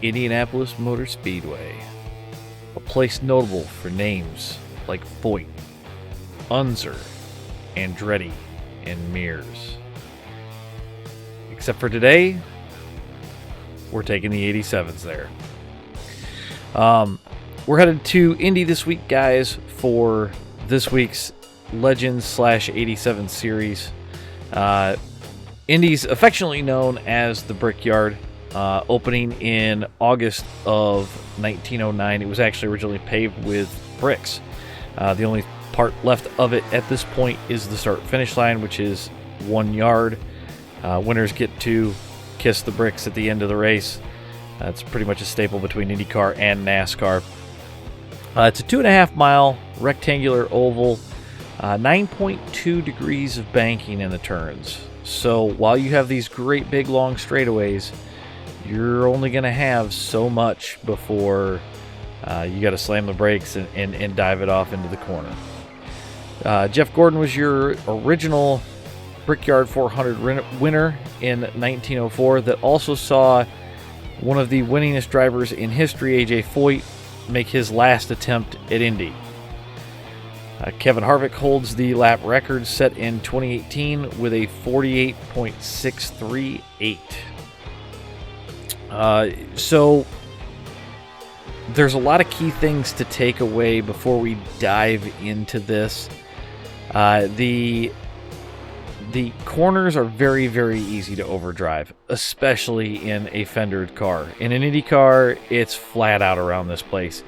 Indianapolis Motor Speedway, a place notable for names like Foyt, Unser, Andretti, and Mears. Except for today, we're taking the 87s there. We're headed to Indy this week, guys, for this week's Legends/87 series. Indy's affectionately known as the Brickyard, opening in August of 1909. It was actually originally paved with bricks. The only part left of it at this point is the start-finish line, which is 1 yard. Winners get to kiss the bricks at the end of the race. It's pretty much a staple between IndyCar and NASCAR. It's a 2.5 mile rectangular oval, 9.2 degrees of banking in the turns. So while you have these great big long straightaways, you're only going to have so much before you got to slam the brakes and dive it off into the corner. Jeff Gordon was your original Brickyard 400 winner in 1904 that also saw one of the winningest drivers in history, A.J. Foyt, make his last attempt at Indy. Kevin Harvick holds the lap record set in 2018 with a 48.638. So there's a lot of key things to take away before we dive into this. The corners are very, very easy to overdrive, especially in a fendered car. In an Indy car, it's flat out around this place.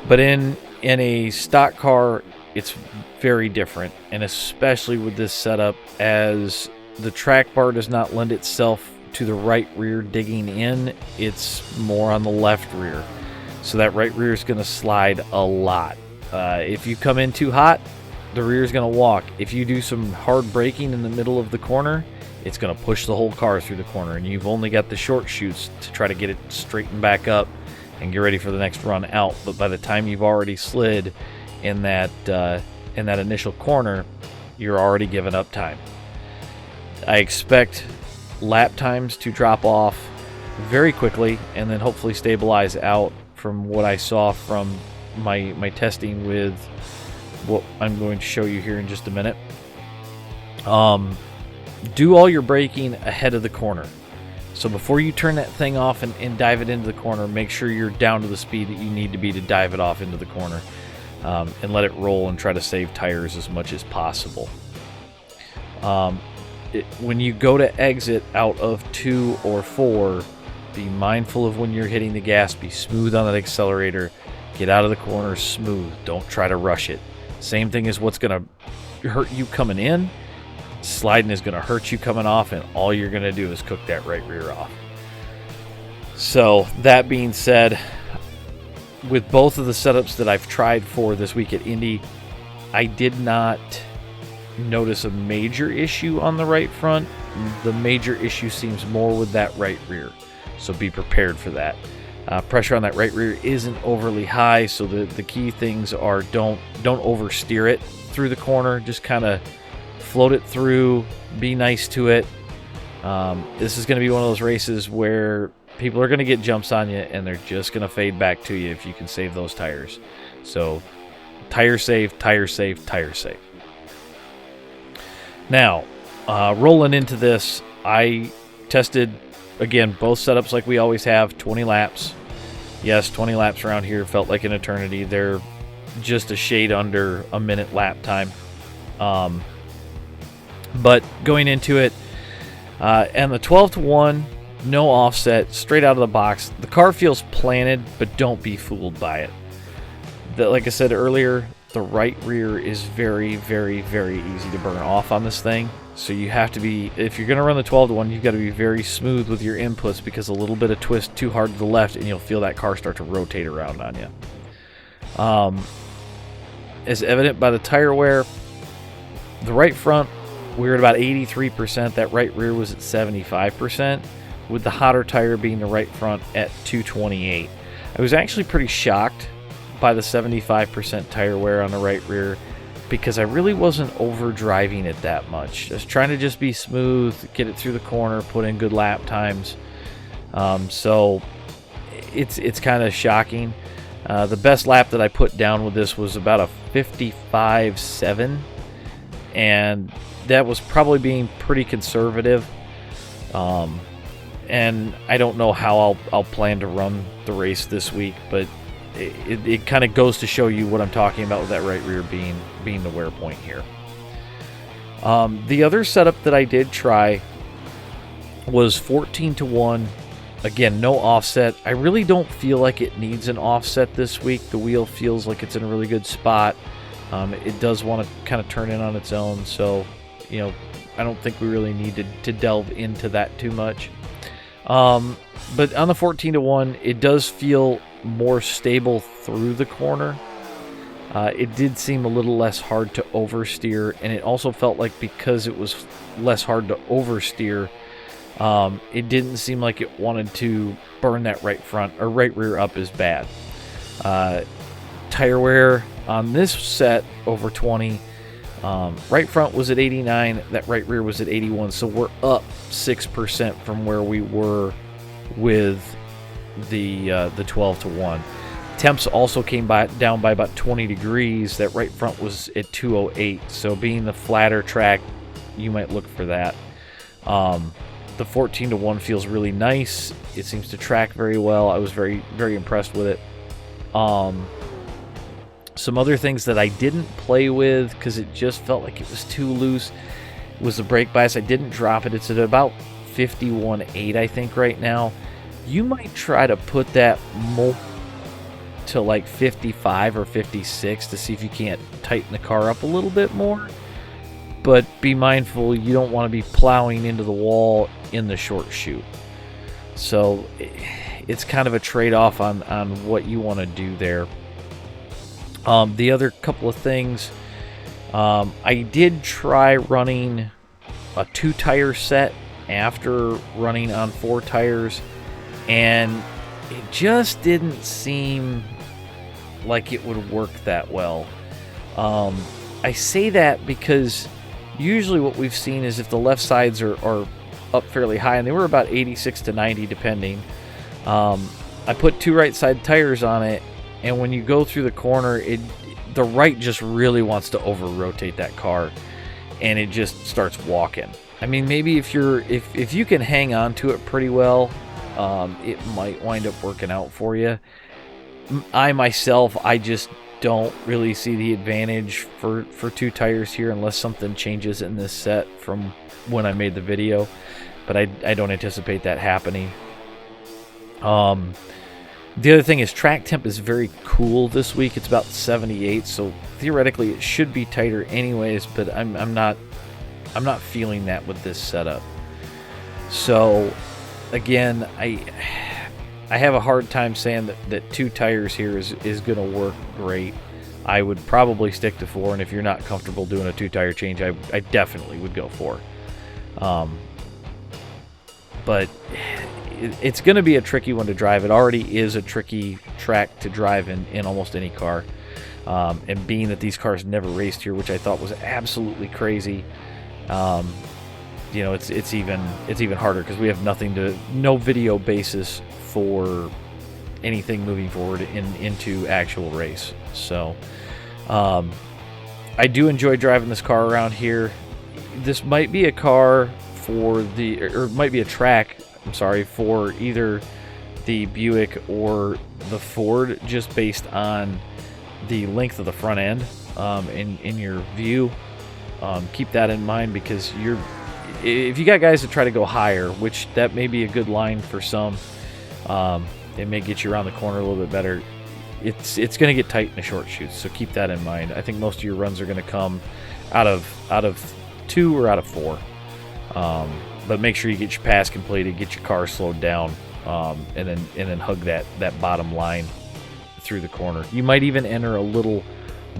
But in a stock car, it's very different, and especially with this setup, as the track bar does not lend itself to the right rear digging in, it's more on the left rear. So that right rear is going to slide a lot. If you come in too hot, the rear is going to walk. If you do some hard braking in the middle of the corner, it's going to push the whole car through the corner, and you've only got the short chutes to try to get it straightened back up and get ready for the next run out. But by the time you've already slid in that initial corner, you're already giving up time. I expect lap times to drop off very quickly and then hopefully stabilize out from what I saw from my testing with what I'm going to show you here in just a minute. Do all your braking ahead of the corner. So before you turn that thing off and dive it into the corner, make sure you're down to the speed that you need to be to dive it off into the corner, and let it roll and try to save tires as much as possible. When you go to exit out of 2 or 4, be mindful of when you're hitting the gas. Be smooth on that accelerator. Get out of the corner smooth. Don't try to rush it. Same thing as what's going to hurt you coming in. Sliding is going to hurt you coming off, and all you're going to do is cook that right rear off. So that being said, with both of the setups that I've tried for this week at Indy, I did not notice a major issue on the right front. The major issue seems more with that right rear, so be prepared for that. Pressure on that right rear isn't overly high, so the key things are don't oversteer it through the corner. Just kind of float it through, be nice to it. This is going to be one of those races where people are going to get jumps on you, and they're just going to fade back to you if you can save those tires. So tire save, tire save, tire save. Now, rolling into this, I tested, again, both setups like we always have, 20 laps. Yes, 20 laps around here felt like an eternity. They're just a shade under a minute lap time. But going into it, and the 12-to-1, no offset, straight out of the box. The car feels planted, but don't be fooled by it. Like I said earlier, the right rear is very, very, very easy to burn off on this thing. So you have to be, if you're going to run the 12-to-1, you've got to be very smooth with your inputs, because a little bit of twist too hard to the left and you'll feel that car start to rotate around on you. As evident by the tire wear, the right front, we were at about 83%. That right rear was at 75%, with the hotter tire being the right front at 228. I was actually pretty shocked by the 75% tire wear on the right rear, because I really wasn't overdriving it that much. Just trying to just be smooth, get it through the corner, put in good lap times. So it's kind of shocking. The best lap that I put down with this was about a 55.7, and that was probably being pretty conservative. And I don't know how I'll plan to run the race this week, but it kind of goes to show you what I'm talking about with that right rear being the wear point here. The other setup that I did try was 14:1. Again, no offset. I really don't feel like it needs an offset this week. The wheel feels like it's in a really good spot. It does want to kind of turn in on its own, so you know, I don't think we really need to delve into that too much. But on the 14:1, it does feel more stable through the corner. It did seem a little less hard to oversteer, and it also felt like because it was less hard to oversteer, it didn't seem like it wanted to burn that right front or right rear up as bad. Tire wear on this set over 20, right front was at 89, that right rear was at 81, so we're up 6% from where we were with the 12:1. Temps also came down by about 20 degrees. That right front was at 208, so being the flatter track, you might look for that. The 14:1 feels really nice. It seems to track very well. I was very, very impressed with it. Some other things that I didn't play with because it just felt like it was too loose was the brake bias. I didn't drop it. It's at about 51.8, I think, right now. You might try to put that more to like 55 or 56 to see if you can't tighten the car up a little bit more. But be mindful, you don't want to be plowing into the wall in the short chute. So it's kind of a trade-off on what you want to do there. The other couple of things, I did try running a 2-tire set after running on 4 tires, and it just didn't seem like it would work that well. I say that because usually what we've seen is if the left sides are up fairly high, and they were about 86 to 90 depending, I put 2 right side tires on it, and when you go through the corner, the right just really wants to over rotate that car, and it just starts walking. I mean, maybe if you can hang on to it pretty well, it might wind up working out for you. I just don't really see the advantage for 2 tires here unless something changes in this set from when I made the video, but I don't anticipate that happening. The other thing is track temp is very cool this week. It's about 78, so theoretically it should be tighter anyways, but I'm not feeling that with this setup. So again, I have a hard time saying that 2 tires here is going to work great. I would probably stick to 4, and if you're not comfortable doing a 2-tire change, I definitely would go 4. But it's going to be a tricky one to drive. It already is a tricky track to drive in almost any car. And being that these cars never raced here, which I thought was absolutely crazy, you know, it's even harder because we have no video basis for anything moving forward into actual race. So I do enjoy driving this car around here. This might be a car for or might be a track, I'm sorry, for either the Buick or the Ford, just based on the length of the front end in your view. Keep that in mind, because if you got guys that try to go higher, which that may be a good line for some, it may get you around the corner a little bit better. It's going to get tight in the short chutes, so keep that in mind. I think most of your runs are going to come out of 2 or out of 4. But make sure you get your pass completed, get your car slowed down, and then hug that bottom line through the corner. You might even enter a little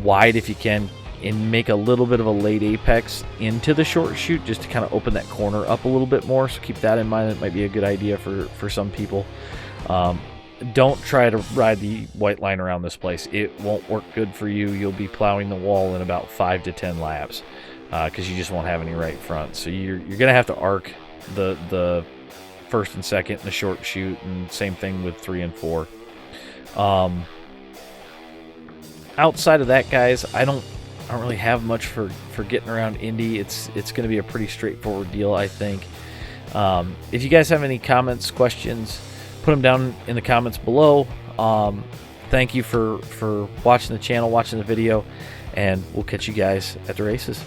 wide if you can, and make a little bit of a late apex into the short chute just to kind of open that corner up a little bit more. So keep that in mind. That might be a good idea for some people. Don't try to ride the white line around this place. It won't work good for you. You'll be plowing the wall in about 5 to 10 laps because you just won't have any right front. So you're going to have to arc the first and second in the short shoot, and same thing with 3 and 4. Outside of that, guys, I don't really have much for getting around Indy. It's going to be a pretty straightforward deal, I think. If you guys have any comments, questions, put them down in the comments below. Thank you for watching the channel, watching the video, and we'll catch you guys at the races.